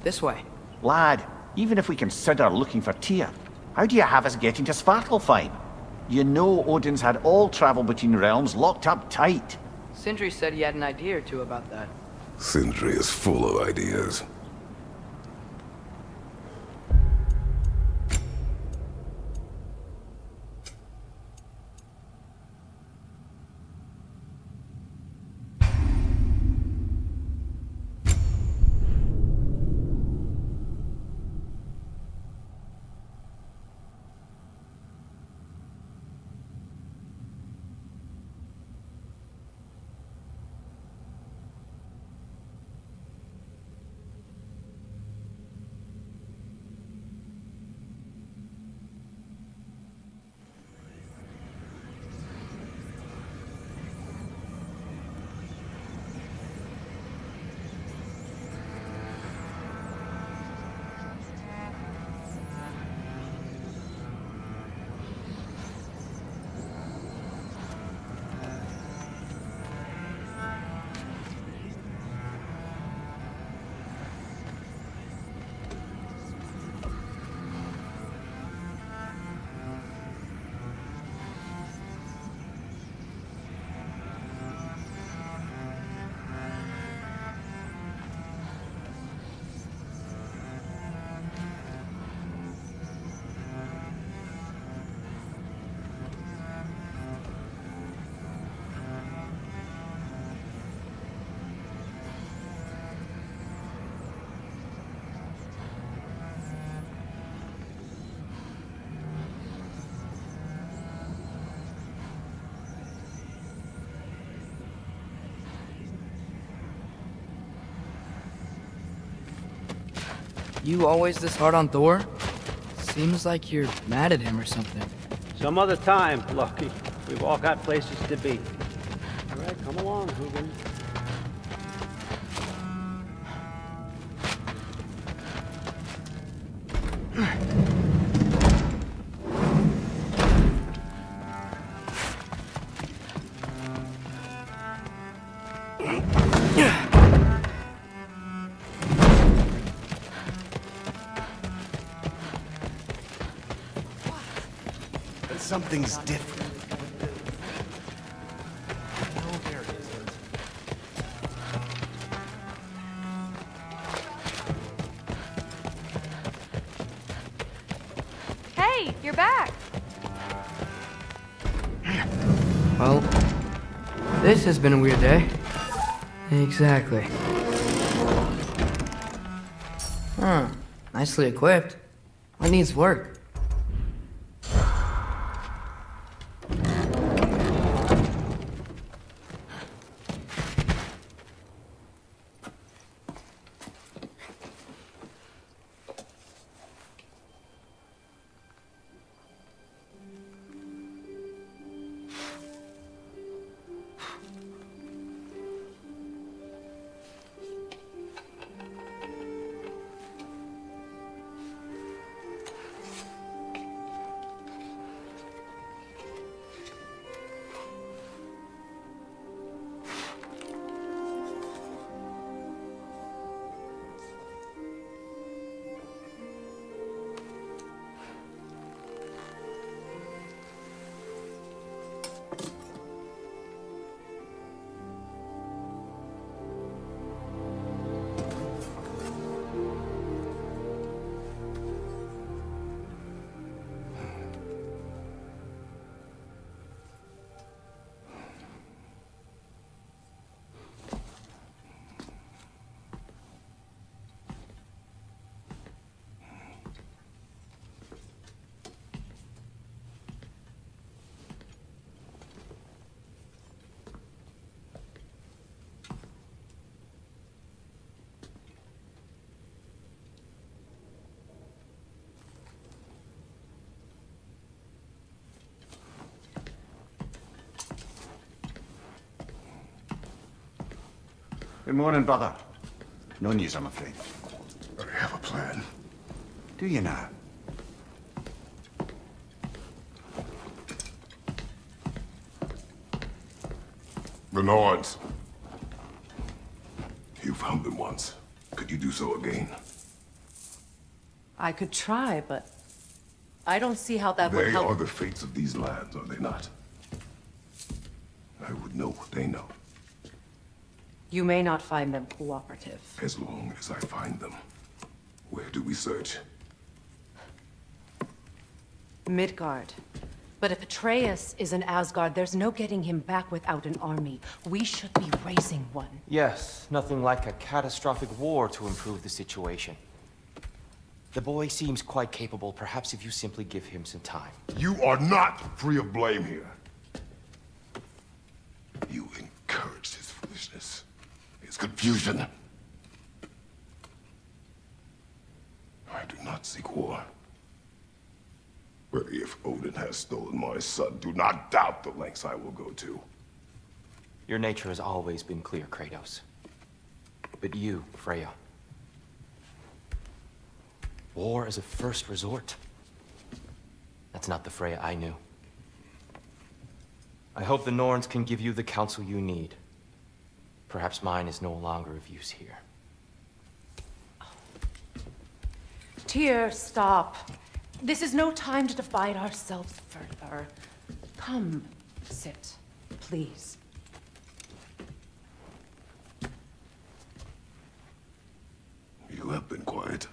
This way. Lad, even if we consider looking for Tyr, how do you have us getting to Svartalfheim? You know Odin's had all travel between realms locked up tight. Sindri said he had an idea or two about that. Sindri is full of ideas. You always this hard on Thor? Seems like you're mad at him or something. Some other time, Loki. We've all got places to be. All right, come along, Hugin. Something's different. Hey, you're back. Well, this has been a weird day. Exactly. Huh. Nicely equipped. What needs work? Good morning, brother. No news, I'm afraid. I have a plan. Do you now? The Nords. You found them once. Could you do so again? I could try, but I don't see how that would They help. are the fates of these lands, are they not? I would know what they know, You may not find them cooperative. as long as I find them. Where do we search? Midgard. But if Atreus is in Asgard, there's no getting him back without an army. We should be raising one. Yes, nothing like a catastrophic war to improve the situation. The boy seems quite capable, perhaps if you simply give him some time. You are not free of blame here. You encouraged his foolishness, his confusion. I do not seek war. But if Odin has stolen my son, do not doubt the lengths I will go to. Your nature has always been clear, Kratos. But you, Freya. War as a first resort. That's not the Freya I knew. I hope the Norns can give you the counsel you need. Perhaps mine is no longer of use here. Tyr, stop. This is no time to divide ourselves further. Come, sit, please. You have been quiet.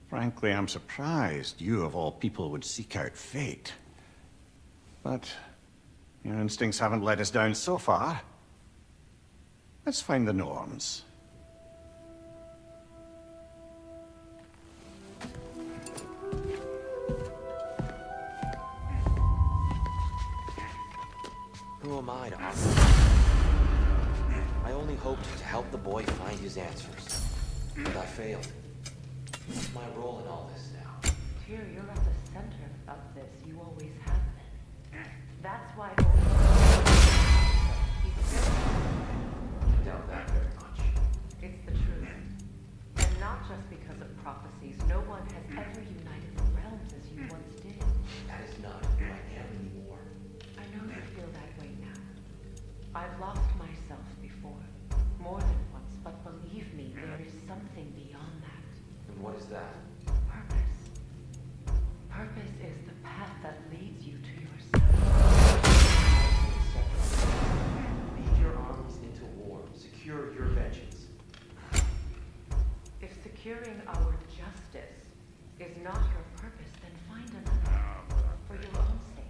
Frankly, I'm surprised you of all people would seek out fate. But your instincts haven't let us down so far. Let's find the Norns. Who am I to argue? I only hoped to help the boy find his answers. But I failed. What's my role in all this now? Tyr, you're at the center of this. You always have been. That's why I doubt that very much. it's the truth. And not just because of prophecies. No one has ever united the realms as you once did. That is not who I am anymore. I know you feel that way now. I've lost myself before. More than once, but believe me, there is something beyond that. And what is that? Purpose. Purpose is the path that leads you to yourself. Lead your armies into war. Secure your vengeance. If securing our justice is not your purpose, then find another for your own sake.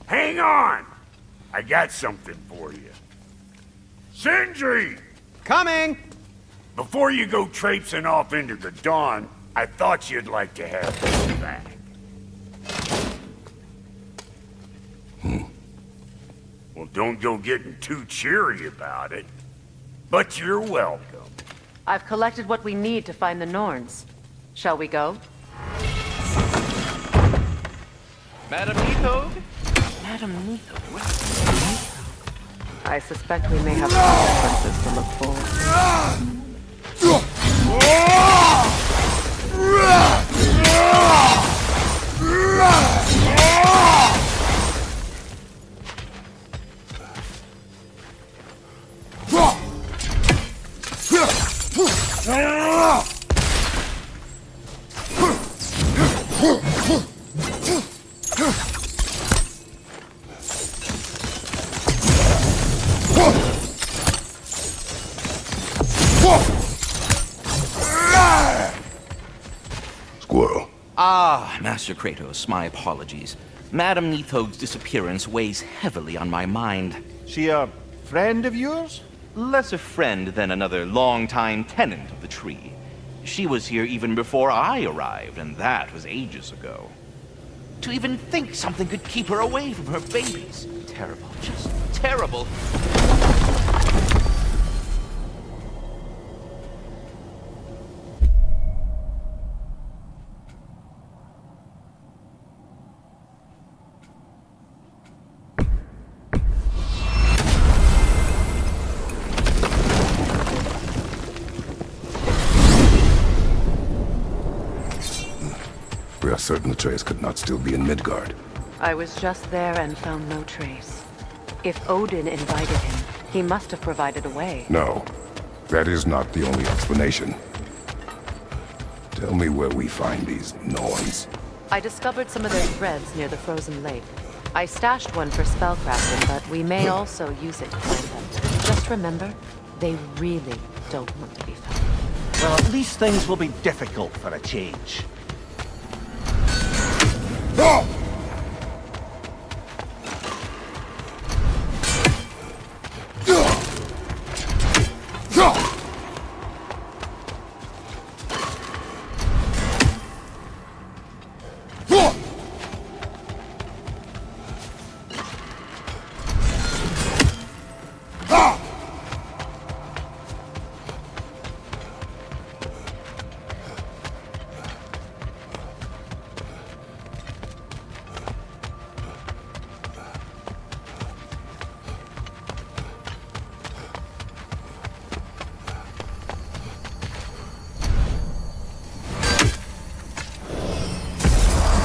Hang on! I got something for you. Sindri! Coming! Before you go traipsing off into the dawn, I thought you'd like to have this back. Well, don't go getting too cheery about it. But you're welcome. I've collected what we need to find the Norns. Shall we go? Madam Nito? Madam Nito? I suspect we may have consequences to look forward to. Squirrel. Ah, Master Kratos, my apologies. Madam Nithog's disappearance weighs heavily on my mind. She a friend of yours? Less a friend than another longtime tenant of the tree. She was here even before I arrived, and that was ages ago. To even think something could keep her away from her babies. Terrible, just terrible. We are certain the trace could not still be in Midgard. I was just there and found no trace. If Odin invited him, he must have provided a way. No, that is not the only explanation. Tell me where we find these Norns. I discovered some of their threads near the frozen lake. I stashed one for spellcrafting, but we may also use it to find them. Just remember, they really don't want to be found. Well, at least things will be difficult for a change.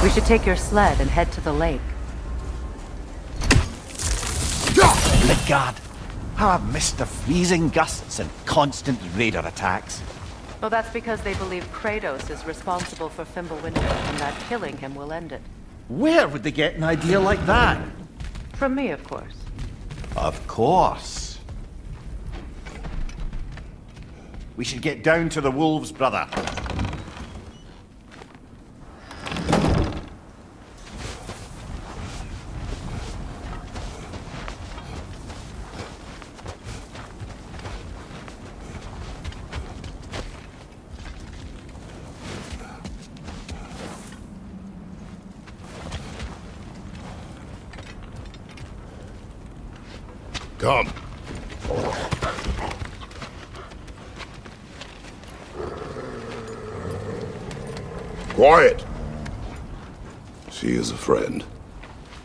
We should take your sled and head to the lake. Midgard! How I've missed the freezing gusts and constant raider attacks. Well, that's because they believe Kratos is responsible for Fimbulwinter, and that killing him will end it. Where would they get an idea like that? From me, of course. Of course. We should get down to the wolves, brother. Come. Quiet. She is a friend.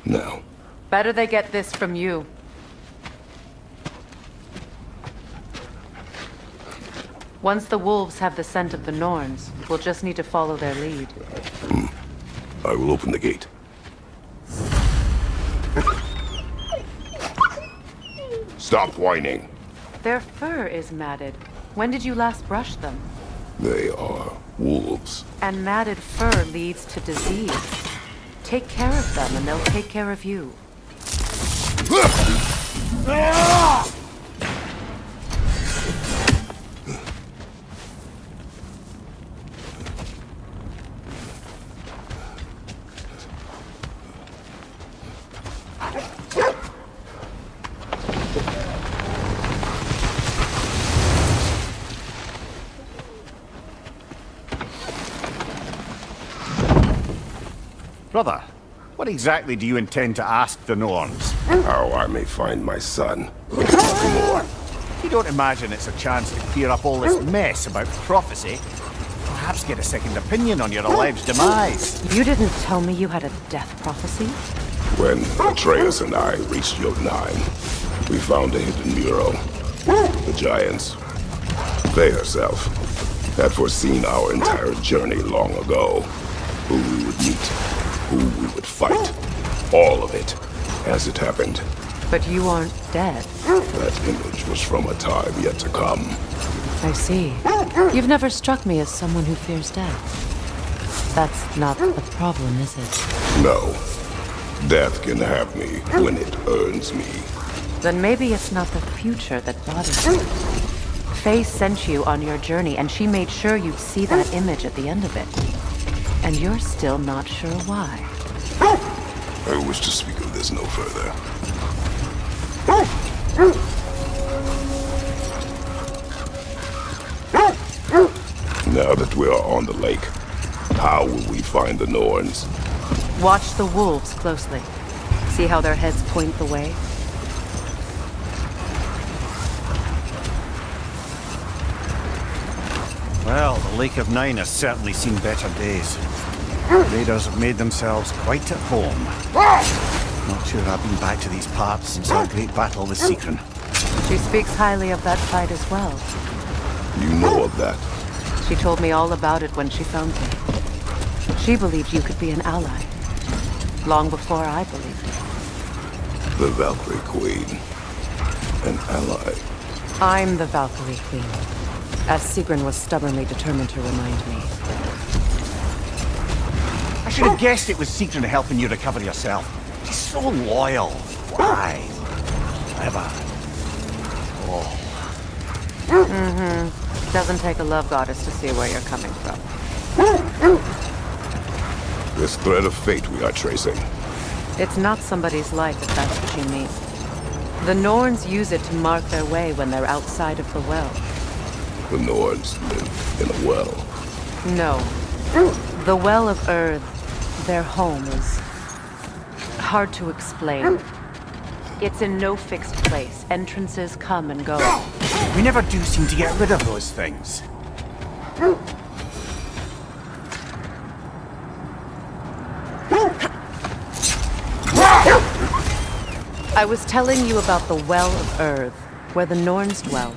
Now. Better they get this from you. Once the wolves have the scent of the Norns, we'll just need to follow their lead. I will open the gate. Stop whining. Their fur is matted. When did you last brush them? They are wolves. And matted fur leads to disease. Take care of them and they'll take care of you. Brother, what exactly do you intend to ask the Norns? How I may find my son. Nothing more. you don't imagine it's a chance to clear up all this mess about prophecy, perhaps get a second opinion on your alleged demise. You didn't tell me you had a death prophecy? When Atreus and I reached Yod-9, we found a hidden mural. The Giants, they herself, had foreseen our entire journey long ago. Who we would meet, who we would fight, all of it, as it happened. But you aren't dead. That image was from a time yet to come. I see. You've never struck me as someone who fears death. That's not the problem, is it? No. Death can have me when it earns me. Then maybe it's not the future that bothers you. Faye sent you on your journey, and she made sure you'd see that image at the end of it. And you're still not sure why. I wish to speak of this no further. Now that we are on the lake, how will we find the Norns? Watch the wolves closely. See how their heads point the way? Well, the Lake of Nine has certainly seen better days. Raiders have made themselves quite at home. Not sure I've been back to these parts since our great battle with Seegrin. She speaks highly of that fight as well. You know of that? She told me all about it when she found me. She believed you could be an ally. Long before I believed it. The Valkyrie Queen. An ally. I'm the Valkyrie Queen. As Seegrin was stubbornly determined to remind me. I should have guessed it was Seegrin helping you recover yourself. She's so loyal, wise, clever. Oh. Mm-hmm. Doesn't take a love goddess to see where you're coming from. This thread of fate we are tracing. It's not somebody's life, if that's what you mean. The Norns use it to mark their way when they're outside of the well. The Norns live in a well. No. The Well of Earth, their home, is hard to explain. It's in no fixed place. Entrances come and go. We never do seem to get rid of those things. I was telling you about the Well of Earth, where the Norns dwell.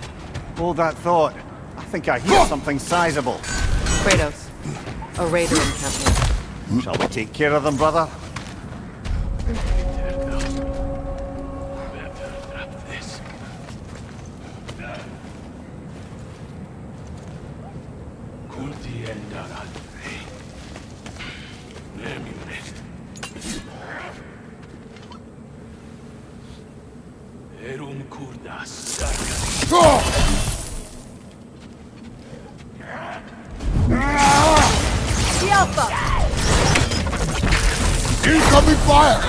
Hold that thought. I think I hear something sizable. Kratos, a raider encampment. Shall we take care of them, brother? Incoming fire!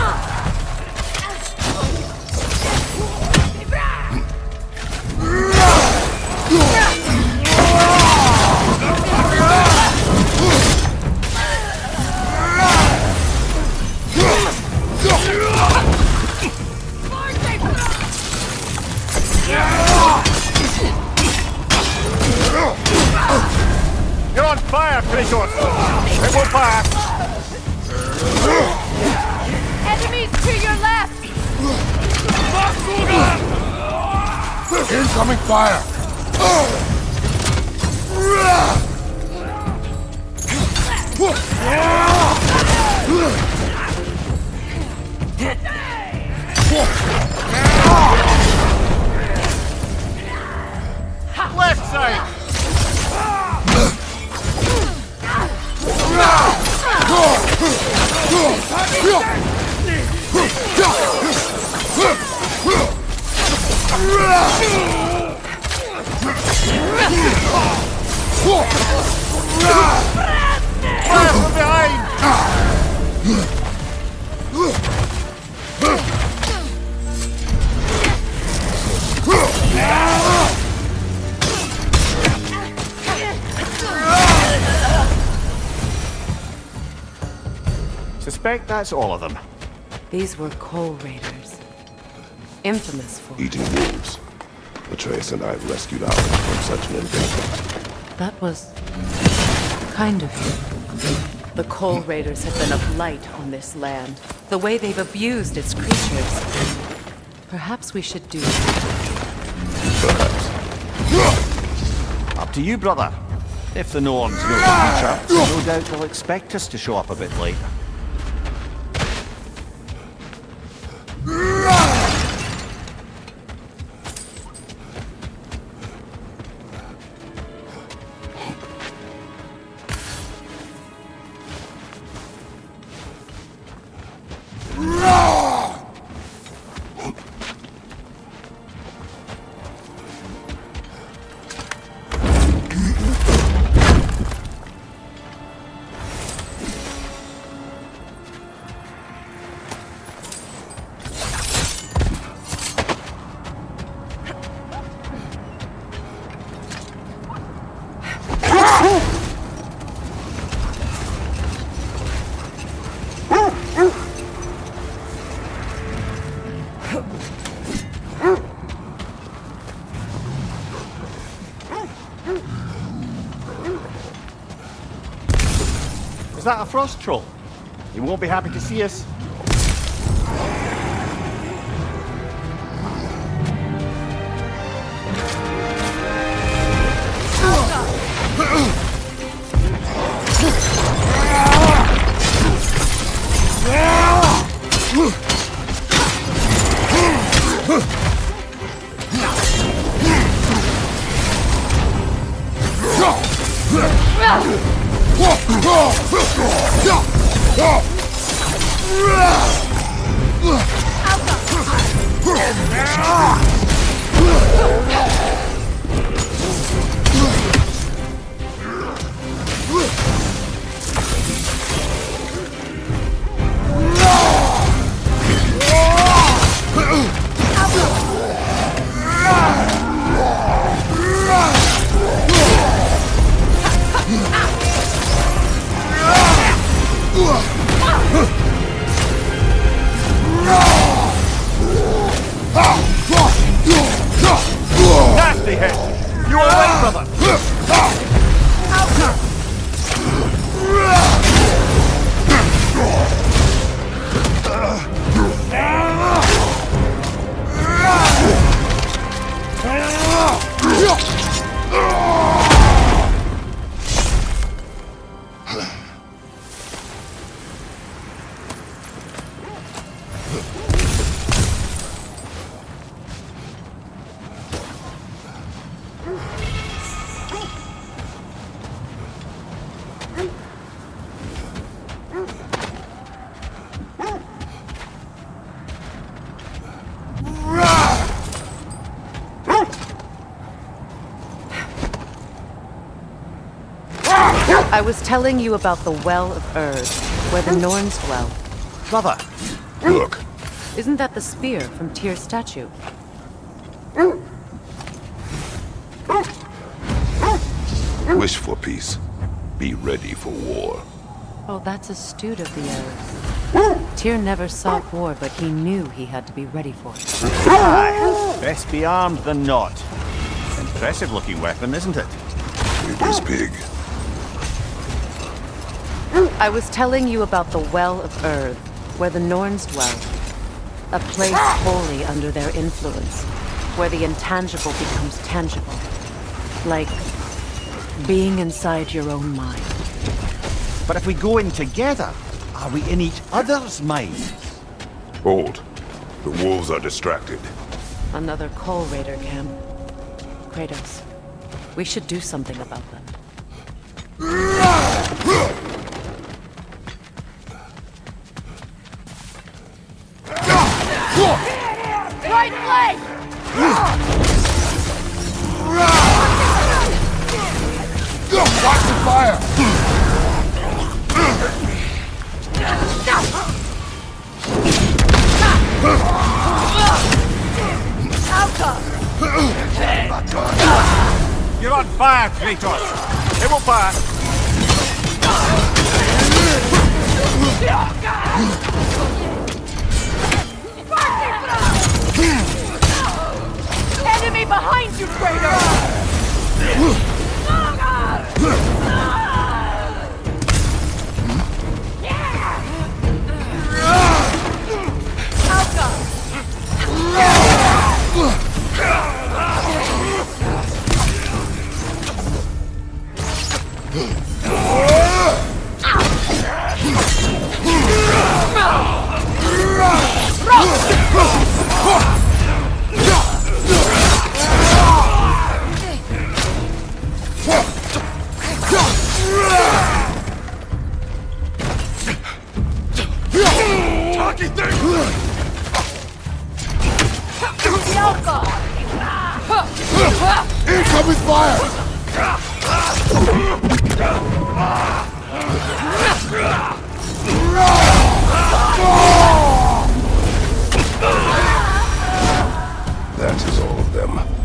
You're on fire, Kratos! It will pass! Enemies to your left! Incoming fire! Left side! Fire from behind! Suspect that's all of them. These were coal raiders. Infamous for Eating wolves. Atreus and I rescued ours from such an endeavor. That was kind of you. The Coal Raiders have been a blight on this land. The way they've abused its creatures. Perhaps we should do Perhaps. Up to you, brother. If the Norns know the future, no doubt they'll expect us to show up a bit late. Is that a frost troll? He won't be happy to see us. Nasty hit! You are right, brother! I was telling you about the Well of Urd, where the Norns dwell. Brother! Look, Isn't that the spear from Tyr's statue? wish for peace. Be ready for war. Oh, that's astute of the Elves. Tyr never sought war, but he knew he had to be ready for it. Aye, best be armed than not. Impressive looking weapon, isn't it? It was big. I was telling you about the Well of Urd, where the Norns dwell. A place wholly under their influence, where the intangible becomes tangible. Like being inside your own mind. But if we go in together, are we in each other's minds? Hold. The wolves are distracted. Another Coal Raider camp. Kratos, we should do something about them. Right flank! Watch the fire! You're on fire, Kratos! It will pass! Enemy enemy behind you, traitor! Incoming fire! That is all of them.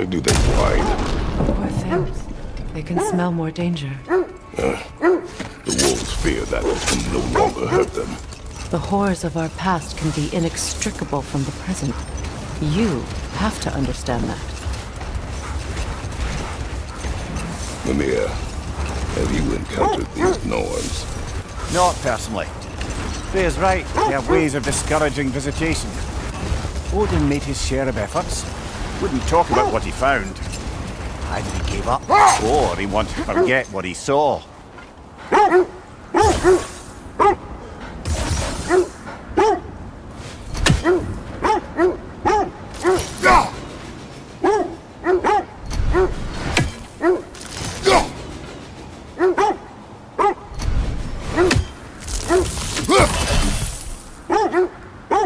Why do they whine? Poor things. They can smell more danger. The wolves fear that it can no longer hurt them. The horrors of our past can be inextricable from the present. You have to understand that. Mimir, have you encountered these norns? Not personally. Freya's right. They have ways of discouraging visitation. Odin made his share of efforts. Wouldn't talk about what he found. Either he gave up, or he wanted to forget what he saw.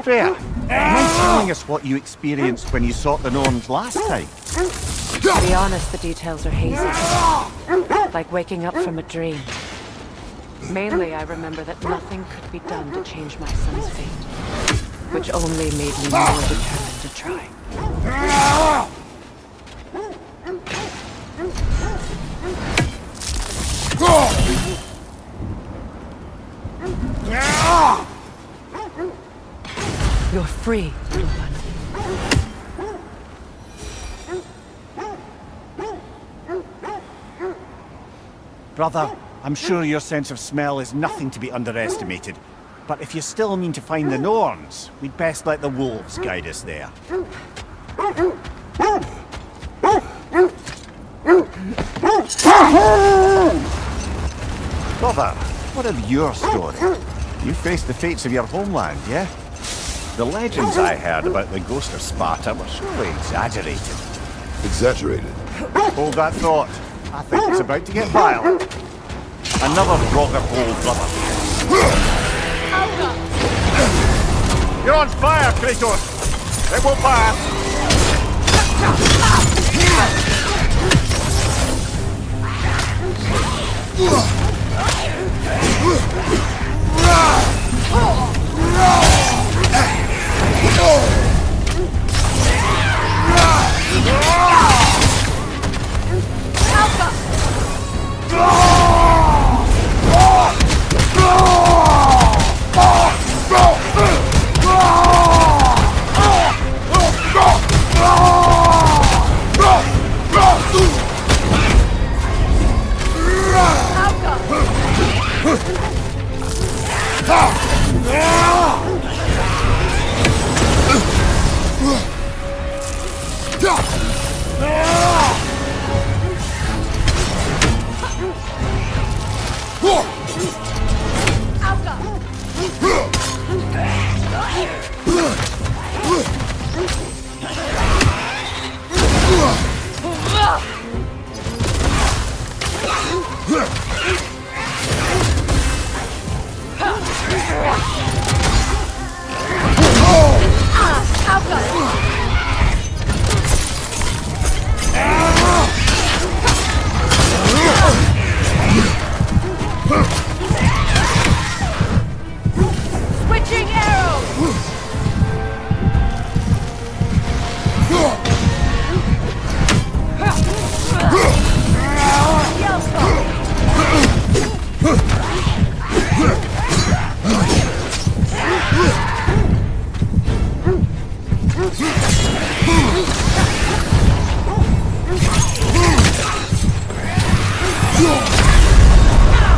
Freya, mind telling us what you experienced when you sought the Norns last time? To be honest, the details are hazy. Like waking up from a dream. Mainly, I remember that nothing could be done to change my son's fate, which only made me more determined to try. You're free, little one. Brother, I'm sure your sense of smell is nothing to be underestimated. But if you still mean to find the Norns, we'd best let the wolves guide us there. Brother, what of your story? You faced the fates of your homeland, yeah? The legends I heard about the ghost of Sparta were surely exaggerated. Exaggerated? Hold that thought. I think it's about to get violent. Another rocker hole, brother. You're on fire, Kratos! It won't pass!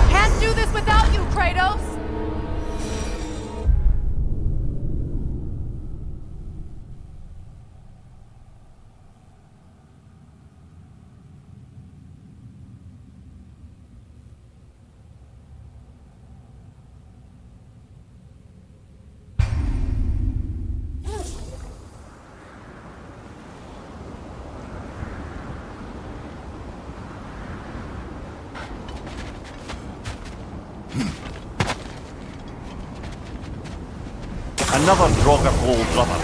Can't do this without you, Kratos! Another rocker hole, brother.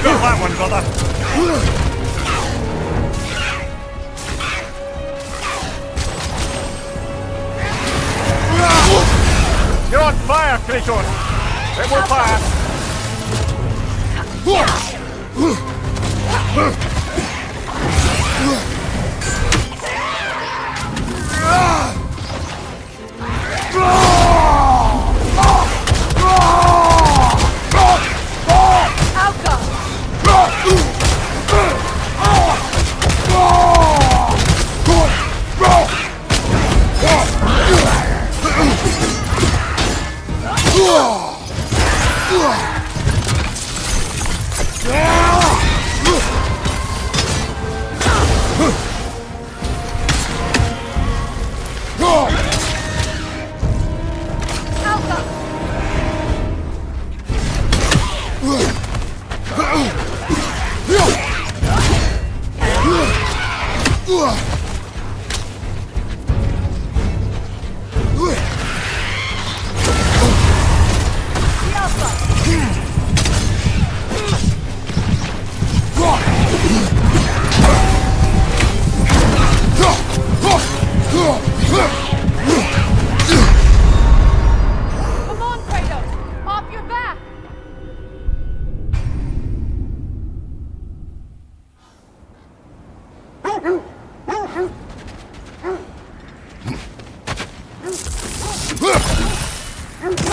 Got that one, brother. You're on fire, Kratos. It will pass.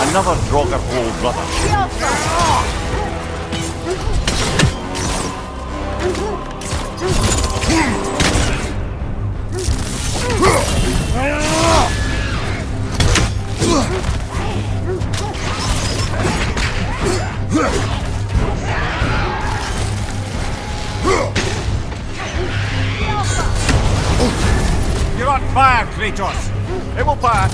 Another Draugr hole, brother. You're on fire, Kratos. It will pass.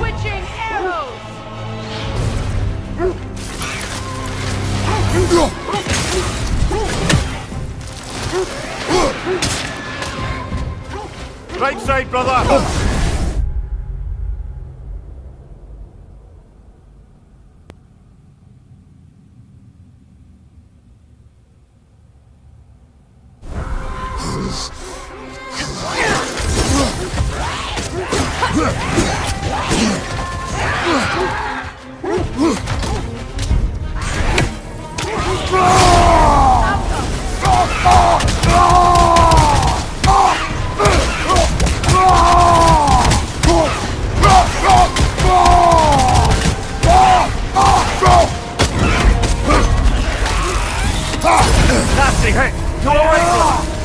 Switching arrows! Right side, brother. Nasty hit. You're all right, brother.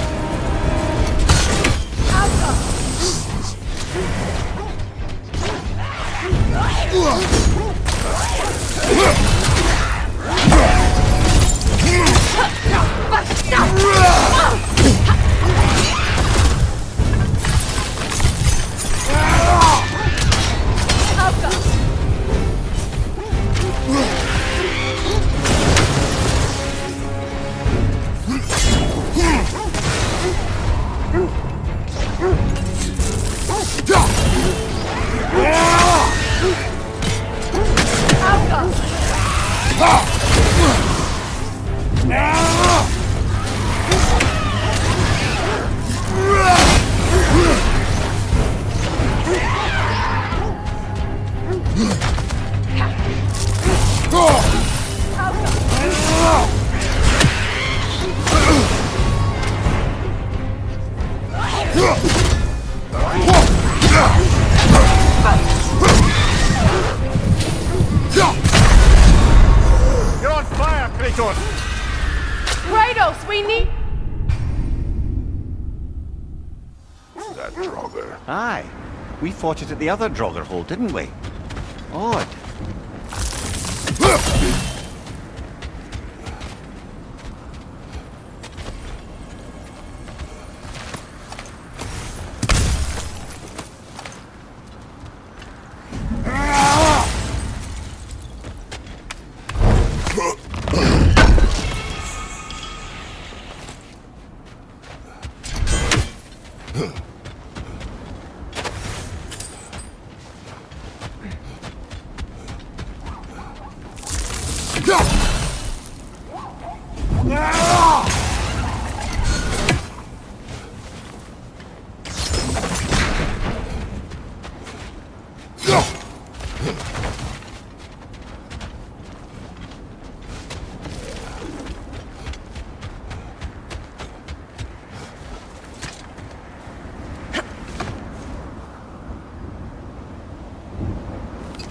You're on fire, Kratos! Kratos, we need... That Draugr. Aye. We fought it at the other Draugr hole, didn't we? Odd.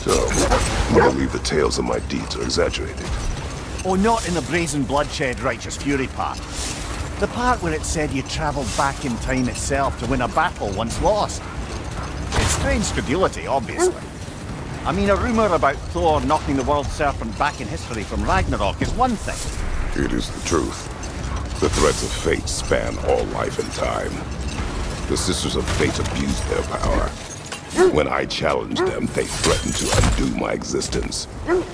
So, I believe the tales of my deeds are exaggerated. Oh, not in the brazen bloodshed righteous fury part. The part where it said you travelled back in time itself to win a battle once lost. It's strange credulity, obviously. I mean, a rumour about Thor knocking the world serpent back in history from Ragnarok is one thing. It is the truth. The threads of fate span all life and time. The Sisters of Fate abused their power. When I challenged them, they threatened to undo my existence.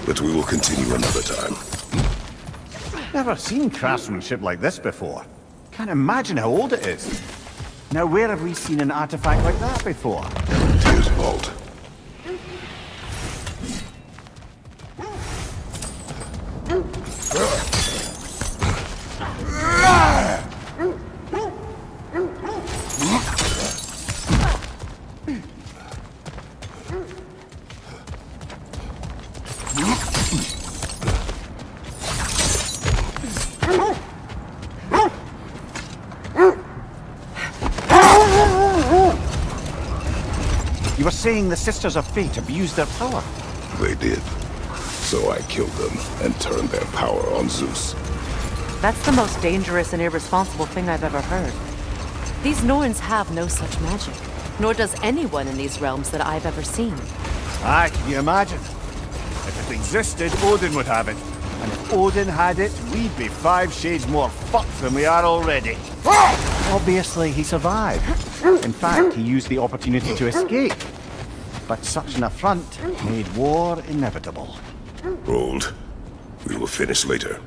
But we will continue another time. Never seen craftsmanship like this before. Can't imagine how old it is. Now, where have we seen an artifact like that before? Tears Vault. saying the Sisters of Fate abused their power. They did. So I killed them and turned their power on Zeus. That's the most dangerous and irresponsible thing I've ever heard. These Norns have no such magic, nor does anyone in these realms that I've ever seen. Aye, can you imagine? If it existed, Odin would have it. And if Odin had it, we'd be 5 shades more fucked than we are already. Obviously, he survived. In fact, he used the opportunity to escape. But such an affront made war inevitable. Hold. We will finish later.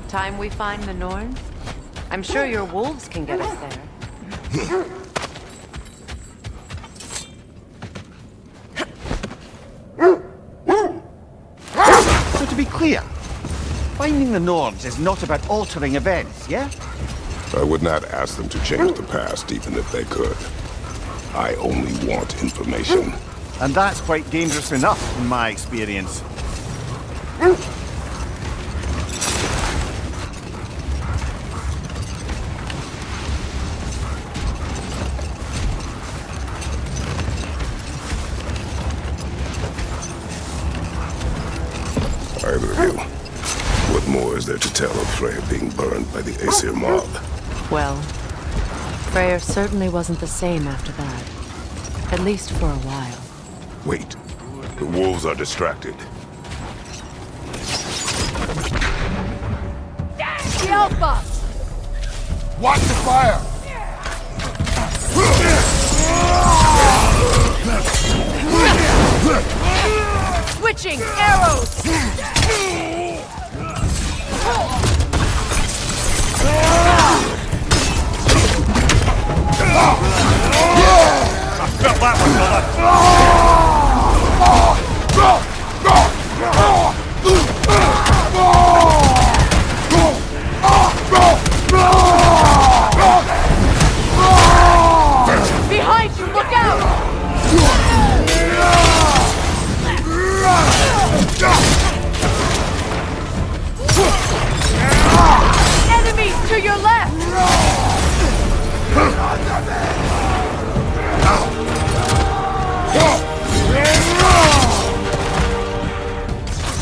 Time we find the Norns? I'm sure your wolves can get us there. So to be clear, finding the Norns is not about altering events, yeah? I would not ask them to change the past even if they could. I only want information. And that's quite dangerous enough, in my experience. Either of you. What more is there to tell of Freya being burned by the Aesir mob? Well, Freyr certainly wasn't the same after that. At least for a while. Wait. The wolves are distracted. Help us! Watch the fire! Launching arrows! Got that one, brother! Behind you, look out! Enemies to your left!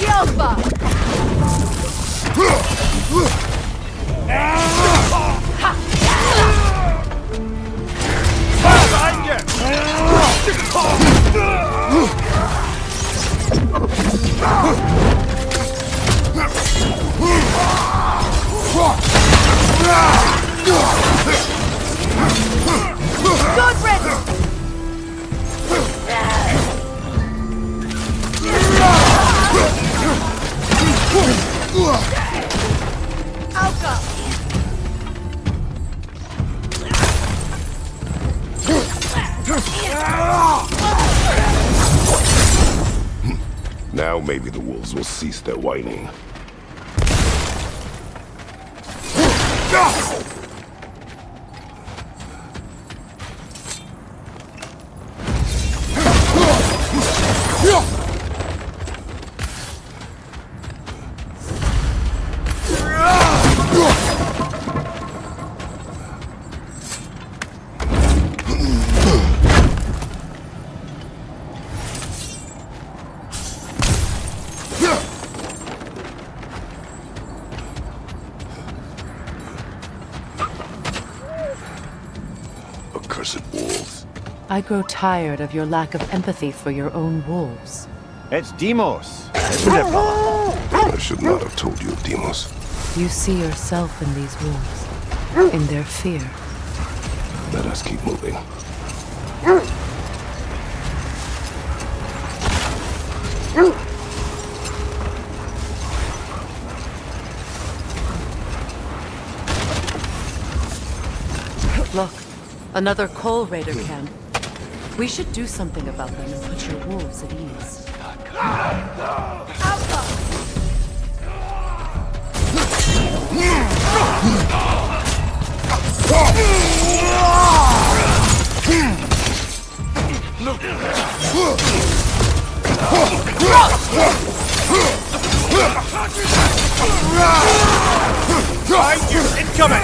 Alpha! Good riddance! Alka! Now maybe the wolves will cease their whining. Accursed wolves. I grow tired of your lack of empathy for your own wolves. It's Demos, isn't it, brother? I should not have told you of Demos. You see yourself in these wolves, in their fear. Let us keep moving. Look, another Coal Raider camp. We should do something about them and put your wolves at ease. Right, you incoming!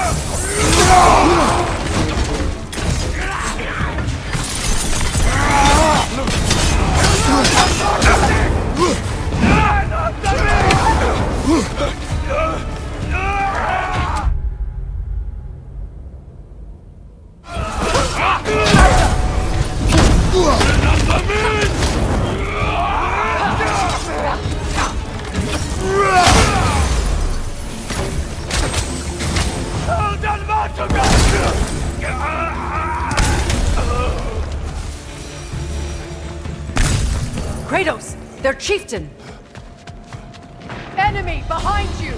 Kratos! Their chieftain! Enemy behind you!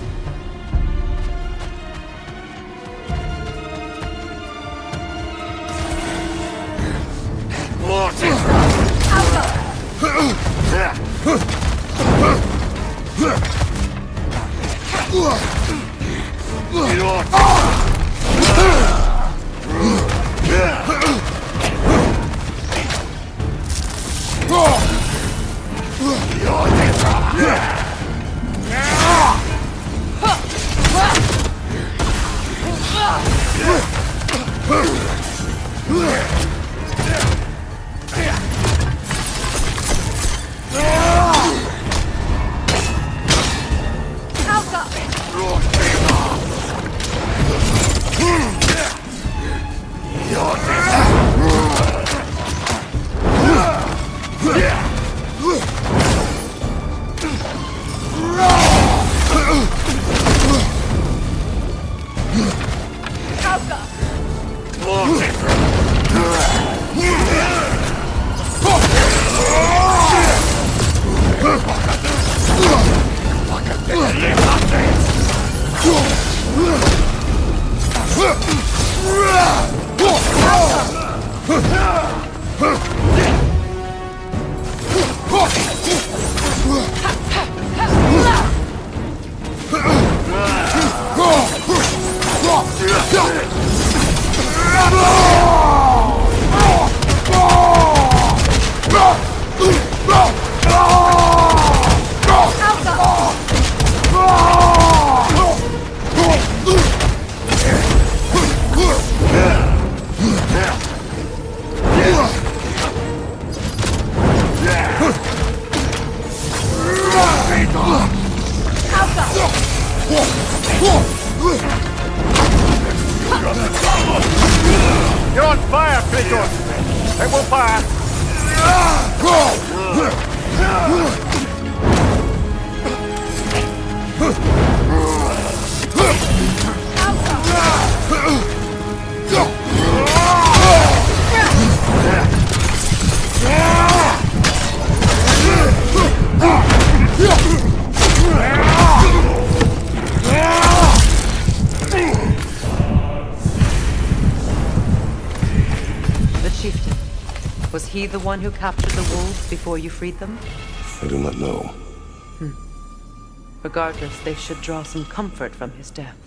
You're on fire, Kratos! It will fire! The chieftain. Was he the one who captured the wolves before you freed them? I do not know. Regardless, they should draw some comfort from his death.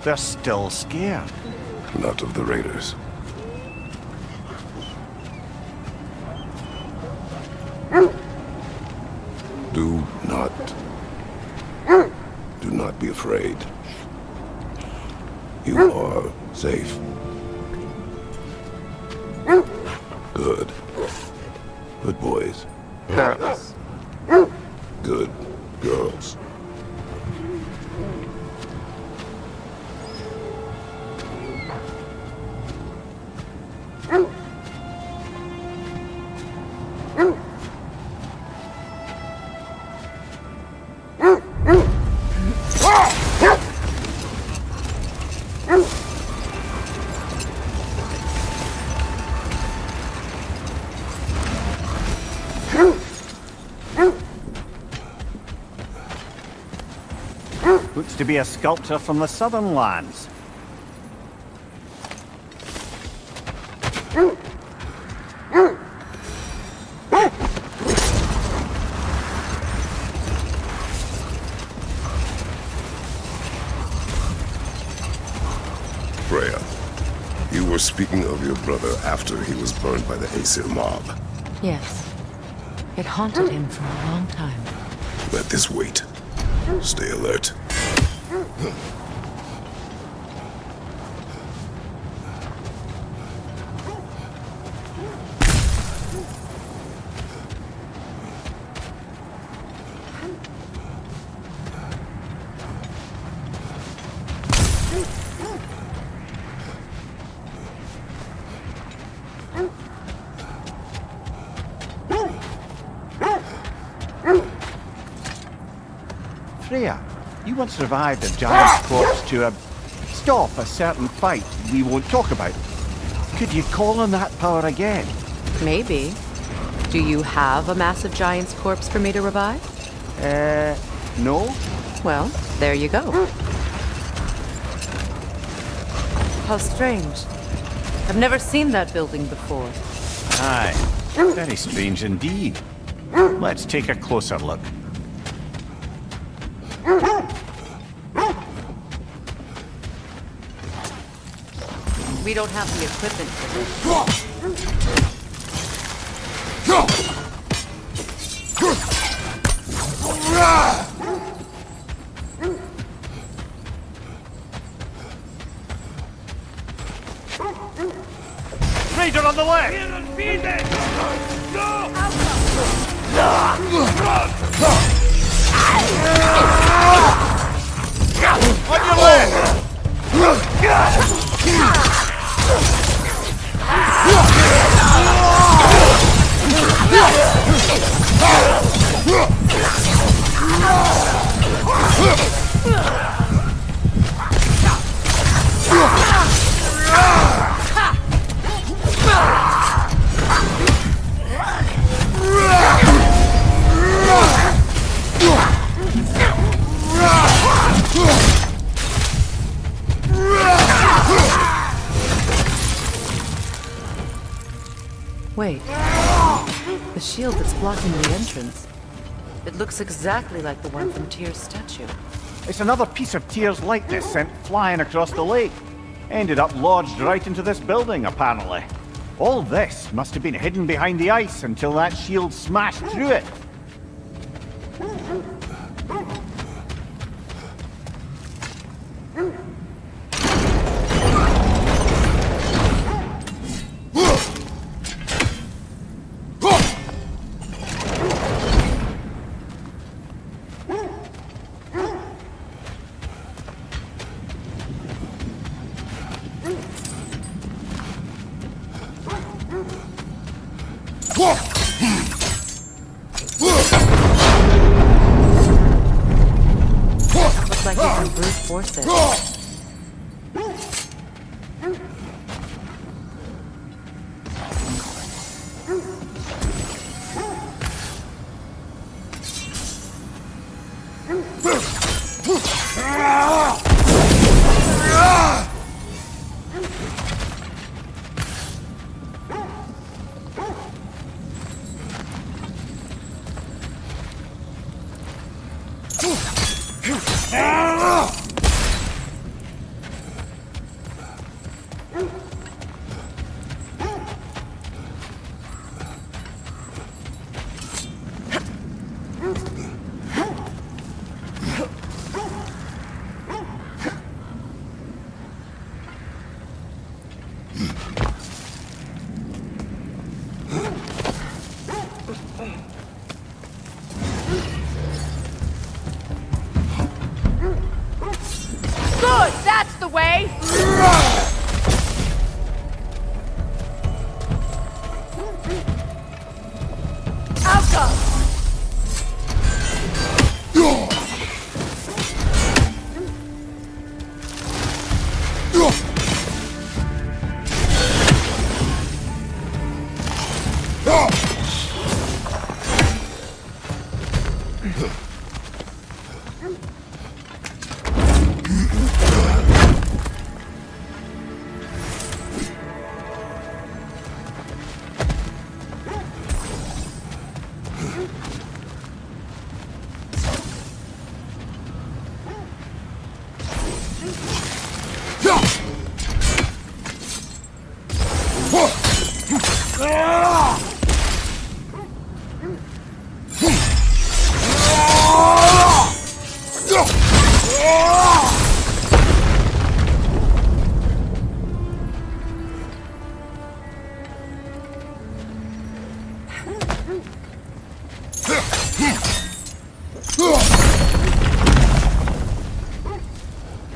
They're still scared. Not of the raiders. Do not be afraid. You are safe. Good. Good boys. Girls. Good girls. Looks to be a sculptor from the southern lands. Freya, you were speaking of your brother after he was burned by the Aesir mob. Yes. It haunted him for a long time. Let this wait. Stay alert. Freya, you once revived a giant corpse to stop a certain fight we won't talk about. Could you call on that power again? Maybe. Do you have a massive giant's corpse for me to revive? No? Well, there you go. How strange. I've never seen that building before. Aye, very strange indeed. Let's take a closer look. We don't have the equipment for this. Raider on the left! On your left! Wait. The shield that's blocking the entrance. It looks exactly like the one from Tyr's statue. It's another piece of Tyr's likeness sent flying across the lake. Ended up lodged right into this building, apparently. All this must have been hidden behind the ice until that shield smashed through it. Looks like you can brute force it. Good! That's the way! Alka!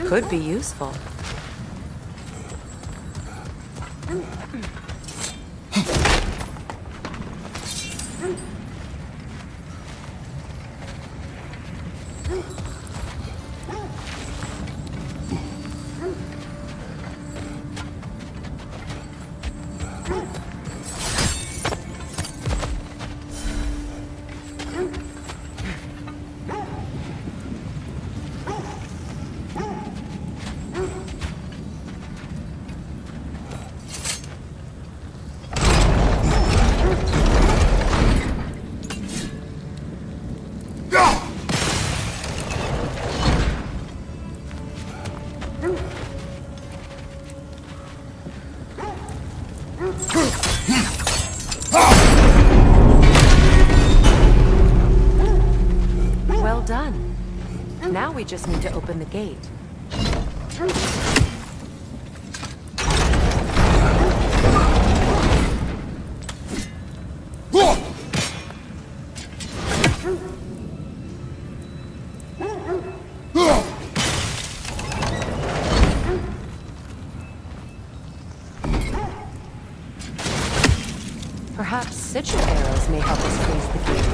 Could be useful. Well done. Now we just need to open the gate. Perhaps sigil arrows may help us freeze the gate.